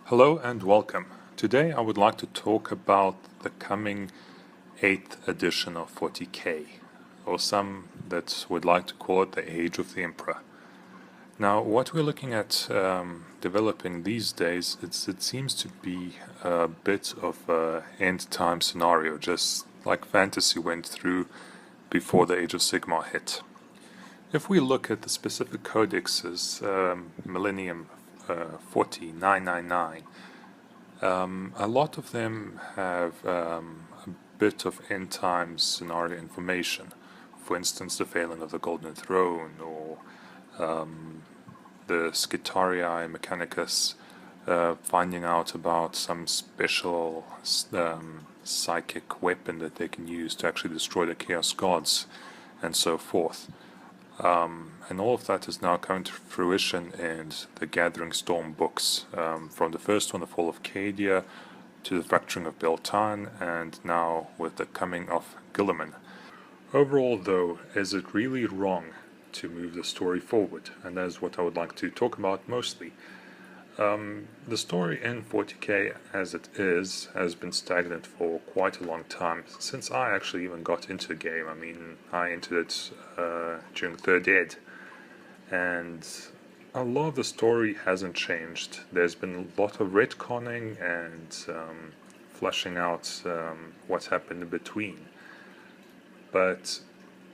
Hello and welcome. Today I would like to talk about the coming 8th edition of 40k, or some that would like to call it the Age of the Emperor. Now, what we're looking at developing these days, it seems to be a bit of an end-time scenario, just like fantasy went through before the Age of Sigmar hit. If we look at the specific codexes, Millennium 40999, a lot of them have a bit of end times scenario information. For instance, the failing of the Golden Throne, or the Skitarii Mechanicus finding out about some special psychic weapon that they can use to actually destroy the Chaos Gods, and so forth. And all of that is now coming to fruition in the Gathering Storm books, from the first one, The Fall of Cadia, to the Fracturing of Beltane, and now with the coming of Guilliman. Overall, though, is it really wrong to move the story forward? And that is what I would like to talk about mostly. The story in 40k as it is has been stagnant for quite a long time, since I actually even got into the game. I mean, I entered it during 3rd Ed, and a lot of the story hasn't changed. There's been a lot of retconning and fleshing out what's happened in between, but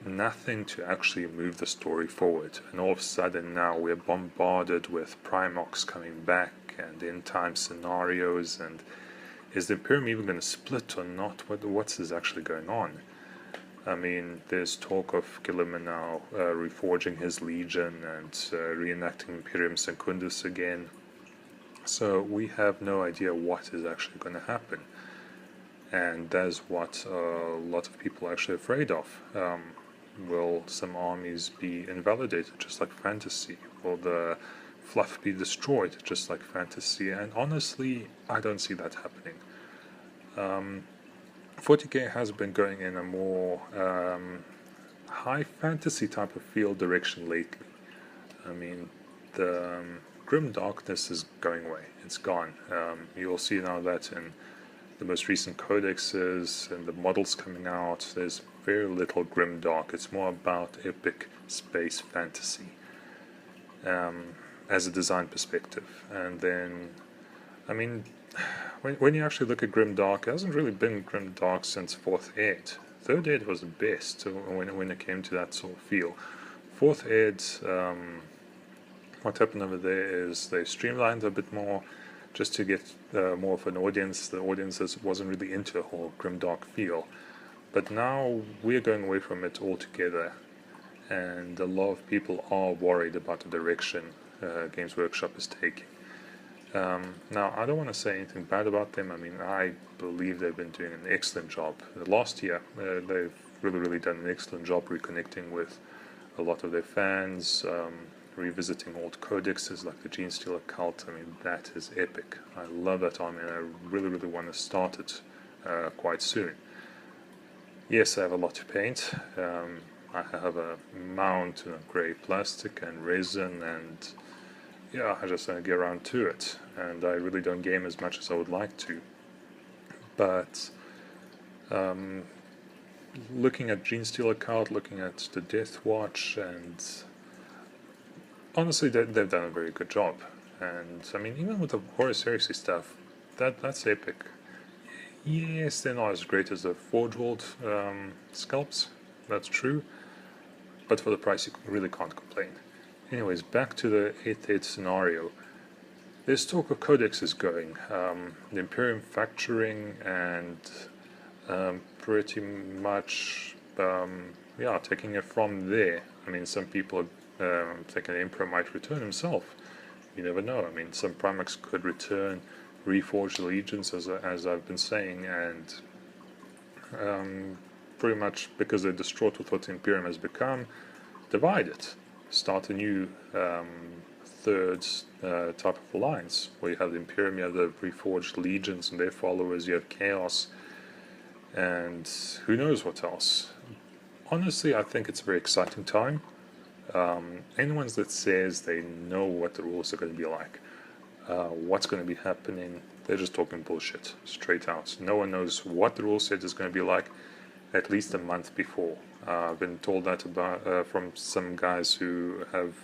nothing to actually move the story forward. And all of a sudden now we're bombarded with Primox coming back and end-time scenarios, and is the Imperium even going to split or not? What's actually going on? I mean, there's talk of Guilliman now reforging his legion and reenacting Imperium Secundus again, so we have no idea what is actually going to happen. And that's what a lot of people are actually afraid of. Will some armies be invalidated, just like fantasy? Will the fluff be destroyed, just like fantasy? And honestly, I don't see that happening. 40k has been going in a more high fantasy type of field direction lately. I mean, the grim darkness is going away. It's gone. You'll see now that in the most recent codexes and the models coming out, there's very little grim dark. It's more about epic space fantasy as a design perspective. And then, I mean, when you actually look at grim dark, it hasn't really been grim dark since 4th Ed. 3rd Ed was the best when it came to that sort of feel. 4th Ed, what happened over there is they streamlined a bit more, just to get more of an audience. The audience wasn't really into the whole grimdark feel. But now we're going away from it altogether, and a lot of people are worried about the direction Games Workshop is taking. Now, I don't want to say anything bad about them. I mean, I believe they've been doing an excellent job. Last year, they've really done an excellent job reconnecting with a lot of their fans, revisiting old codexes like the Genestealer Cult. I mean, that is epic. I love that army, and I really want to start it quite soon. Yes, I have a lot to paint. I have a mountain of grey plastic and resin, and yeah, I just don't get around to it. And I really don't game as much as I would like to. But looking at Genestealer Cult, looking at the Death Watch, and honestly, they've done a very good job. And I mean, even with the Horus Heresy stuff, that's epic. Yes, they're not as great as the Forge World sculpts, that's true, but for the price you really can't complain. Anyways, back to the 8th Ed scenario. There's talk of codexes going, the Imperium factoring, and pretty much taking it from there. I mean, some people think the Emperor might return himself. You never know. I mean, some Primax could return, reforge the legions, as I've been saying, and pretty much because they're distraught with what the Imperium has become, divide it. Start a new third type of alliance, where you have the Imperium, you have the reforged legions and their followers, you have Chaos, and who knows what else. Honestly, I think it's a very exciting time. Anyone that says they know what the rules are going to be like, what's going to be happening. They're just talking bullshit, straight out. No one knows what the rule set is going to be like at least a month before. I've been told that about from some guys who have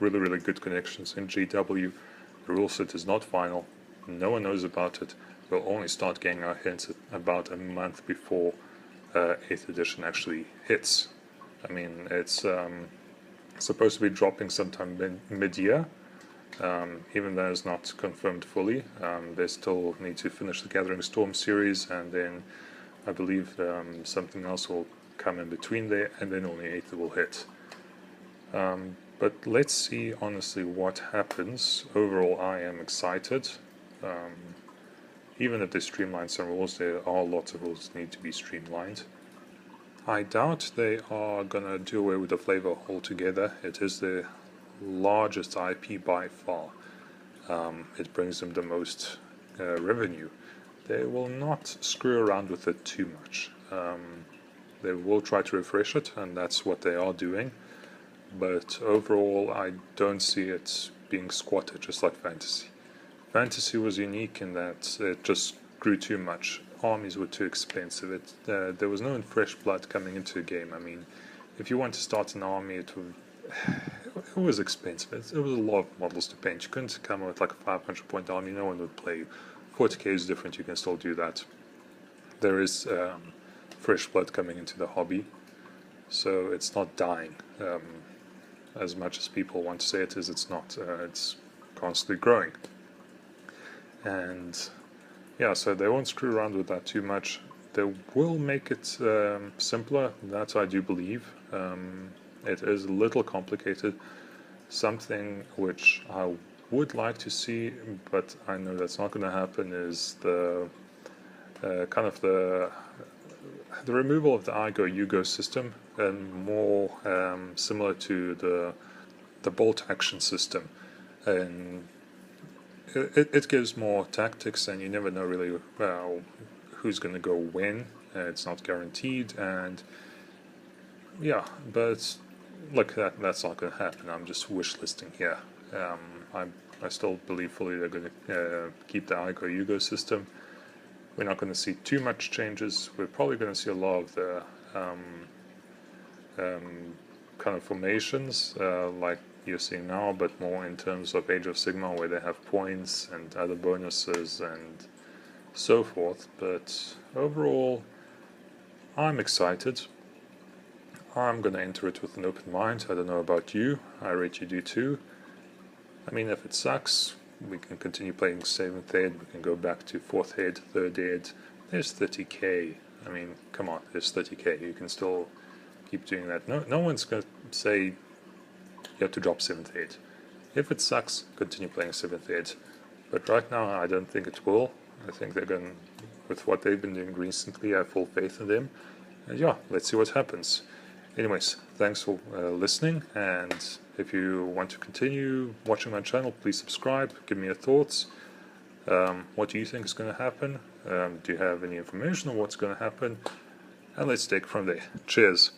really good connections in GW. The rule set is not final. No one knows about it. We'll only start getting our hints about a month before 8th edition actually hits. I mean, it's supposed to be dropping sometime mid-year. Even though it's not confirmed fully, they still need to finish the Gathering Storm series, and then I believe something else will come in between there, and then only 8th will hit. But let's see honestly what happens. Overall, I am excited. Even if they streamline some rules, there are lots of rules that need to be streamlined. I doubt they are gonna do away with the flavor altogether. It is the largest IP by far. It brings them the most revenue. They will not screw around with it too much. They will try to refresh it, and that's what they are doing. But overall, I don't see it being squatted, just like Fantasy. Fantasy was unique in that it just grew too much. Armies were too expensive. There was no fresh blood coming into the game. I mean, if you want to start an army, it was expensive. It was a lot of models to paint. You couldn't come up with like a 500 point army. No one would play you. 40k is different. You can still do that. There is fresh blood coming into the hobby, so it's not dying. As much as people want to say it is, it's not. It's constantly growing. And yeah, so they won't screw around with that too much. They will make it simpler. That I do believe. It is a little complicated. Something which I would like to see, but I know that's not going to happen, is the kind of the removal of the I-Go-You-Go system, and more similar to the bolt action system. And it gives more tactics, and you never know really who's going to go when. It's not guaranteed, and yeah, but look, that's not going to happen. I'm just wish listing here. I still believe fully they're going to keep the I-Go-You-Go system. We're not going to see too much changes. We're probably going to see a lot of the kind of formations like you're seeing now, but more in terms of Age of Sigmar, where they have points and other bonuses and so forth. But overall, I'm excited. I'm going to enter it with an open mind. I don't know about you. I rate you do too. I mean, if it sucks, we can continue playing 7th Ed, we can go back to 4th Ed, 3rd Ed. There's 30k. I mean, come on, there's 30k. You can still keep doing that. No one's going to say you have to drop 7th Ed. If it sucks, continue playing 7th Ed. But right now, I don't think it will. I think they're going, with what they've been doing recently, I have full faith in them. And yeah, let's see what happens. Anyways, thanks for listening, and if you want to continue watching my channel, please subscribe, give me your thoughts. What do you think is going to happen? Do you have any information on what's going to happen? And let's take it from there. Cheers.